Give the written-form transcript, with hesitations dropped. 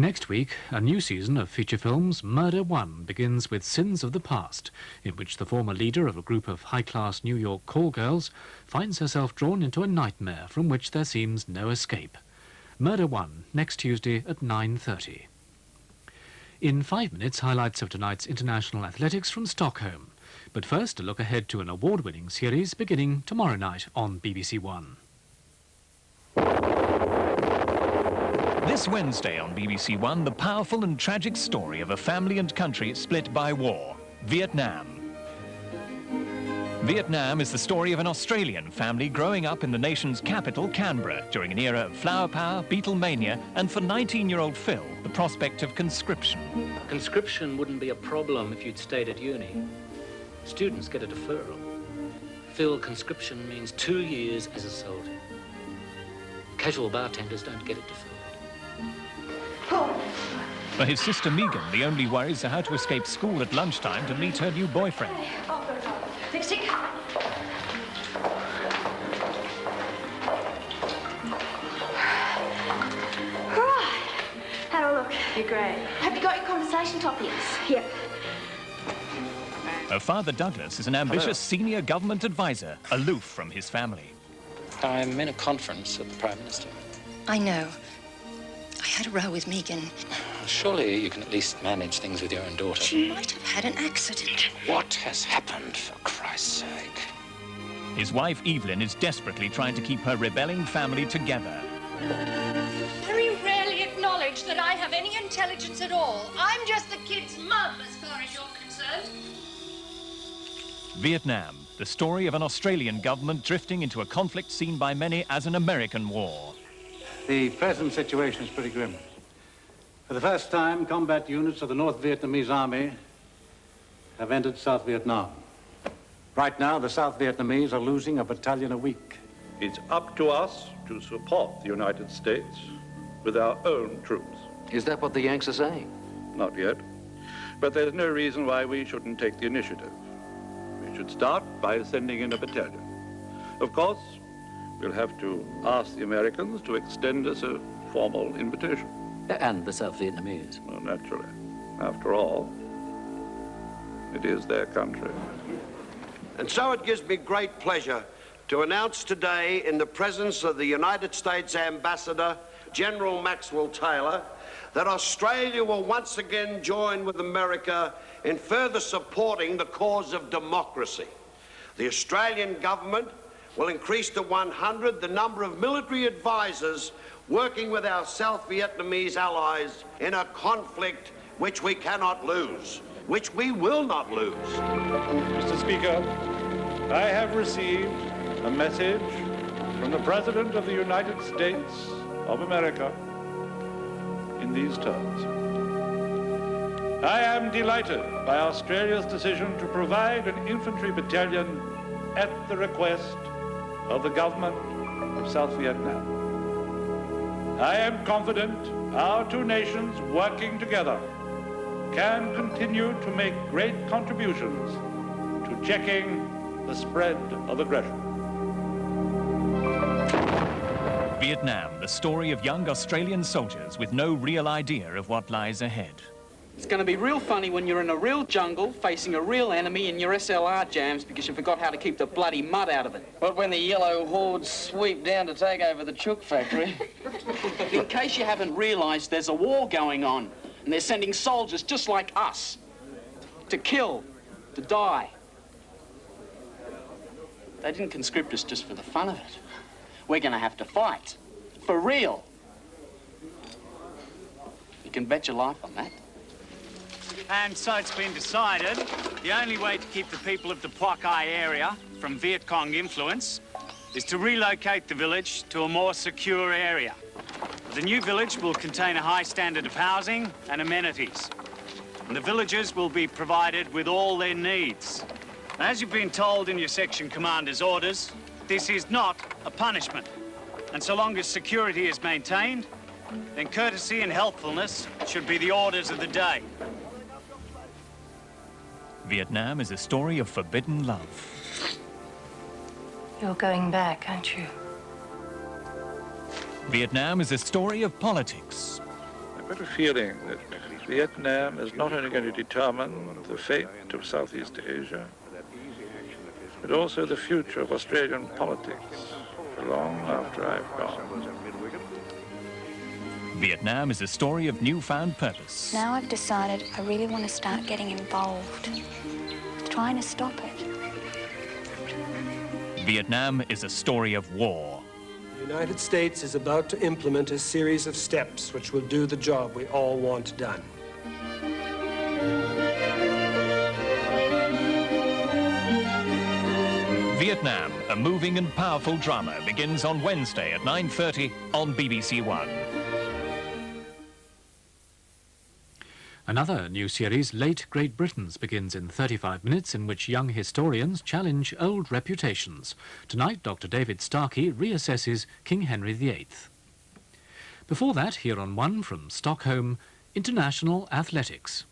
Next week, a new season of feature films, Murder One, begins with Sins of the Past, in which the former leader of a group of high-class New York call girls finds herself drawn into a nightmare from which there seems no escape. Murder One, next Tuesday at 9:30. In 5 minutes, highlights of tonight's international athletics from Stockholm. But first, a look ahead to an award-winning series beginning tomorrow night on BBC1. This Wednesday on BBC1, the powerful and tragic story of a family and country split by war, Vietnam. Vietnam is the story of an Australian family growing up in the nation's capital, Canberra, during an era of flower power, Beatlemania, and for 19-year-old Phil, the prospect of conscription. Conscription wouldn't be a problem if you'd stayed at uni. Students get a deferral. Phil, conscription means 2 years as a soldier. Casual bartenders don't get it deferred. For his sister Megan, the only worries are how to escape school at lunchtime to meet her new boyfriend. Lipstick. Right. Have a look. You're great. Have you got your conversation topics? Yep. Her father, Douglas, is an ambitious senior government advisor, aloof from his family. I'm in a conference with the Prime Minister. I know. I had a row with Megan. Surely you can at least manage things with your own daughter. She might have had an accident. What has happened, for Christ's sake? His wife, Evelyn, is desperately trying to keep her rebelling family together. Very rarely acknowledge that I have any intelligence at all. I'm just the kid's mum, as far as you're concerned. Vietnam, the story of an Australian government drifting into a conflict seen by many as an American war. The present situation is pretty grim. For the first time, combat units of the North Vietnamese Army have entered South Vietnam. Right now, the South Vietnamese are losing a battalion a week. It's up to us to support the United States with our own troops. Is that what the Yanks are saying? Not yet. But there's no reason why we shouldn't take the initiative. We should start by sending in a battalion. Of course, we'll have to ask the Americans to extend us a formal invitation. And the South Vietnamese. Well, naturally. After all, it is their country. And so it gives me great pleasure to announce today, in the presence of the United States Ambassador, General Maxwell Taylor, that Australia will once again join with America in further supporting the cause of democracy. The Australian government will increase to 100 the number of military advisors working with our South Vietnamese allies in a conflict which we cannot lose, which we will not lose. Mr. Speaker, I have received a message from the President of the United States of America in these terms. I am delighted by Australia's decision to provide an infantry battalion at the request of the government of South Vietnam. I am confident our two nations working together can continue to make great contributions to checking the spread of aggression. Vietnam, the story of young Australian soldiers with no real idea of what lies ahead. It's going to be real funny when you're in a real jungle facing a real enemy in your SLR jams because you forgot how to keep the bloody mud out of it. But when the yellow hordes sweep down to take over the chook factory... In case you haven't realised, there's a war going on, and they're sending soldiers just like us to kill, to die. They didn't conscript us just for the fun of it. We're going to have to fight, for real. You can bet your life on that. And so it's been decided the only way to keep the people of the Poc Ai area from Viet Cong influence is to relocate the village to a more secure area. The new village will contain a high standard of housing and amenities, and the villagers will be provided with all their needs. As you've been told in your section commander's orders, this is not a punishment, and so long as security is maintained, then courtesy and helpfulness should be the orders of the day. Vietnam is a story of forbidden love. You're going back, aren't you? Vietnam is a story of politics. got a feeling that Vietnam is not only going to determine the fate of Southeast Asia, but also the future of Australian politics for long after I've gone. Vietnam is a story of newfound purpose. Now I've decided I really want to start getting involved, trying to stop it. Vietnam is a story of war. The United States is about to implement a series of steps which will do the job we all want done. Vietnam, a moving and powerful drama, begins on Wednesday at 9:30 on BBC1. Another new series, Late Great Britons, begins in 35 minutes, in which young historians challenge old reputations. Tonight, Dr. David Starkey reassesses King Henry VIII. Before that, here on One from Stockholm, international athletics.